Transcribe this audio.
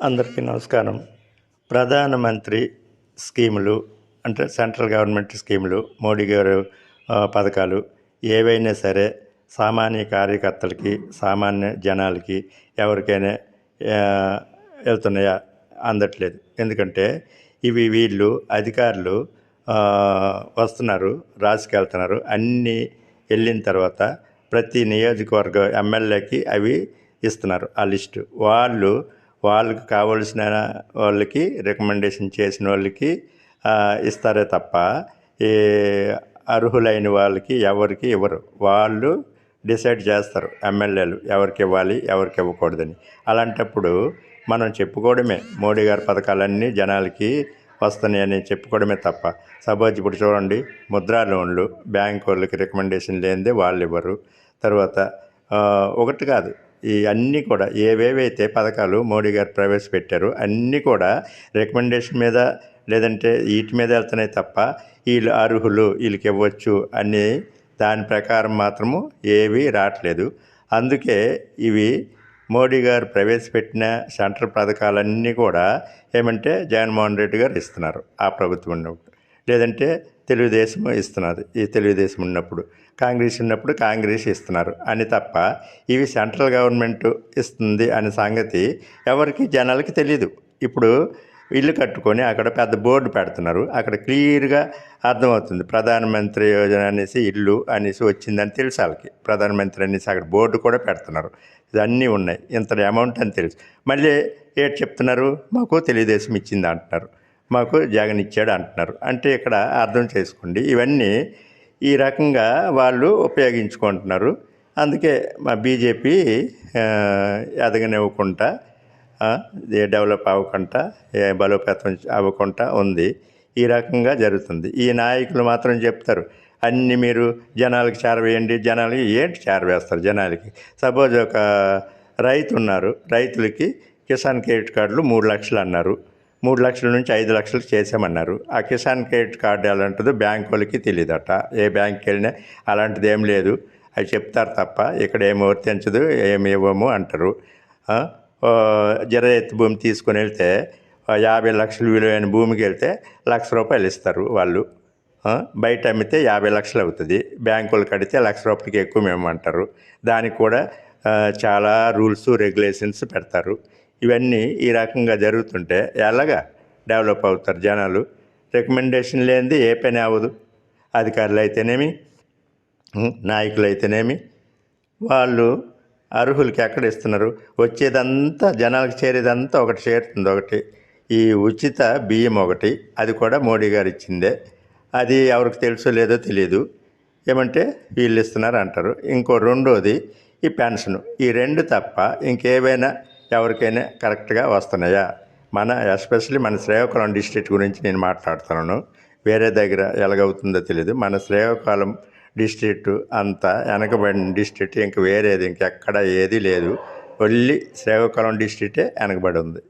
అందరికీ నమస్కారం. ప్రధానమంత్రి స్కీములు అంటే సెంట్రల్ గవర్నమెంట్ స్కీములు, మోడీ గారు పథకాలు ఏవైనా సరే సామాన్య కార్యకర్తలకి, సామాన్య జనాలకి ఎవరికైనా వెళ్తున్నాయా? అందట్లేదు. ఎందుకంటే వీళ్ళు అధికారులు వస్తున్నారు, రాసుకెళ్తున్నారు. అన్నీ వెళ్ళిన తర్వాత ప్రతి నియోజకవర్గ ఎమ్మెల్యేకి అవి ఇస్తున్నారు ఆ లిస్టు. వాళ్ళకి కావలసిన వాళ్ళకి రికమెండేషన్ చేసిన వాళ్ళకి ఇస్తారే తప్ప ఈ అర్హులైన వాళ్ళకి ఎవరికి ఇవ్వరు. వాళ్ళు డిసైడ్ చేస్తారు ఎమ్మెల్యేలు ఎవరికి ఇవ్వాలి, ఎవరికి ఇవ్వకూడదని. అలాంటప్పుడు మనం చెప్పుకోవడమే మోడీ గారి పథకాలన్నీ జనాలకి వస్తున్నాయని చెప్పుకోవడమే తప్ప, సపోజ్ ఇప్పుడు చూడండి, ముద్రా లోన్లు బ్యాంక్ వాళ్ళకి రికమెండేషన్ లేనిదే వాళ్ళు ఇవ్వరు. తర్వాత ఒకటి కాదు, ఈ అన్నీ కూడా ఏవేవైతే పథకాలు మోడీ గారు ప్రవేశపెట్టారో అన్నీ కూడా రికమెండేషన్ మీద లేదంటే వీటి మీద వెళ్తున్నాయి తప్ప వీళ్ళు అర్హులు, వీళ్ళకి ఇవ్వచ్చు అని దాని ప్రకారం మాత్రము ఏవి రావట్లేదు. అందుకే ఇవి మోడీ గారు ప్రవేశపెట్టిన సెంట్రల్ పథకాలన్నీ కూడా ఏమంటే జగన్మోహన్ రెడ్డి గారు ఇస్తున్నారు ఆ ప్రభుత్వం ఉన్నప్పుడు, లేదంటే తెలుగుదేశం ఇస్తున్నారు ఈ తెలుగుదేశం ఉన్నప్పుడు, కాంగ్రెస్ ఉన్నప్పుడు కాంగ్రెస్ ఇస్తున్నారు అని తప్ప ఇవి సెంట్రల్ గవర్నమెంట్ ఇస్తుంది అనే సంగతి ఎవరికి జనాలకి తెలీదు. ఇప్పుడు ఇల్లు కట్టుకొని అక్కడ పెద్ద బోర్డు పెడుతున్నారు, అక్కడ క్లియర్గా అర్థమవుతుంది ప్రధానమంత్రి యోజన అనేసి ఇల్లు అనేసి వచ్చిందని తెలుసు వాళ్ళకి. ప్రధానమంత్రి అనేసి అక్కడ బోర్డు కూడా పెడుతున్నారు, ఇవన్నీ ఉన్నాయి, ఇంత అమౌంట్ అని తెలుసు. మళ్ళీ ఏంటి చెప్తున్నారు, మాకు తెలుగుదేశం ఇచ్చింది అంటున్నారు, మాకు జగన్ ఇచ్చాడు అంటున్నారు. అంటే ఇక్కడ అర్థం చేసుకోండి, ఇవన్నీ ఈ రకంగా వాళ్ళు ఉపయోగించుకుంటున్నారు. అందుకే మా బీజేపీ ఎదగనివ్వకుండా, డెవలప్ అవ్వకుండా, బలోపేతం అవ్వకుండా ఉంది. ఈ రకంగా జరుగుతుంది. ఈ నాయకులు మాత్రం చెప్తారు అన్నీ మీరు జనాలకి చేరవేయండి, జనాలకి ఏంటి చేరవేస్తారు జనాలకి? సపోజ్ ఒక రైతు ఉన్నారు, రైతులకి కిసాన్ క్రెడిట్ కార్డులు 3 లక్షలు అన్నారు, 3 లక్షల నుంచి 5 లక్షలకు చేసామన్నారు. ఆ కిసాన్ క్రెడిట్ కార్డు ఎలాంటిదో బ్యాంక్ వాళ్ళకి తెలియదట. ఏ బ్యాంక్కి వెళ్ళినా అలాంటిది ఏం లేదు, అవి చెప్తారు తప్ప ఇక్కడ ఏమి వర్తించదు, ఏమి ఇవ్వము అంటారు. ఎత్తు భూమి తీసుకొని వెళ్తే 50 లక్షలు విలువైన భూమికి వెళ్తే ₹1,00,000 ఇస్తారు వాళ్ళు. బయట అమ్మితే 50 లక్షలు అవుతుంది, బ్యాంకులు కడితే ₹1,00,000 ఎక్కువ మేము అంటారు. దానికి కూడా చాలా రూల్స్ రెగ్యులేషన్స్ పెడతారు. ఇవన్నీ ఈ రకంగా జరుగుతుంటే ఎలాగా డెవలప్ అవుతారు జనాలు? రికమెండేషన్ లేనిది ఏ పని అవ్వదు. అధికారులు అయితేనేమి, నాయకులు అయితేనేమి, వాళ్ళు అర్హులకి ఎక్కడ ఇస్తున్నారు? వచ్చేదంతా జనాలకు చేరేదంతా ఒకటి చేరుతుంది. ఒకటి ఈ ఉచిత బియ్యం ఒకటి, అది కూడా మోడీ గారు ఇచ్చిందే. అది ఎవరికి తెలుసో లేదో తెలియదు, ఏమంటే వీళ్ళు ఇస్తున్నారు అంటారు. ఇంకో రెండోది ఈ పెన్షను. ఈ రెండు తప్ప ఇంకేవైనా ఎవరికైనా కరెక్ట్గా వస్తున్నాయా? ఎస్పెషల్లీ మన శ్రీకాకుళం డిస్ట్రిక్ట్ గురించి నేను మాట్లాడుతున్నాను, వేరే దగ్గర ఎలాగవుతుందో తెలియదు. మన శ్రీకాకుళం డిస్ట్రిక్ట్ అంతా వెనకబడిన డిస్ట్రిక్ట్, ఇంక వేరేది ఇంకెక్కడ ఏది లేదు, ఓన్లీ శ్రీకాకుళం డిస్ట్రిక్టే వెనకబడి ఉంది.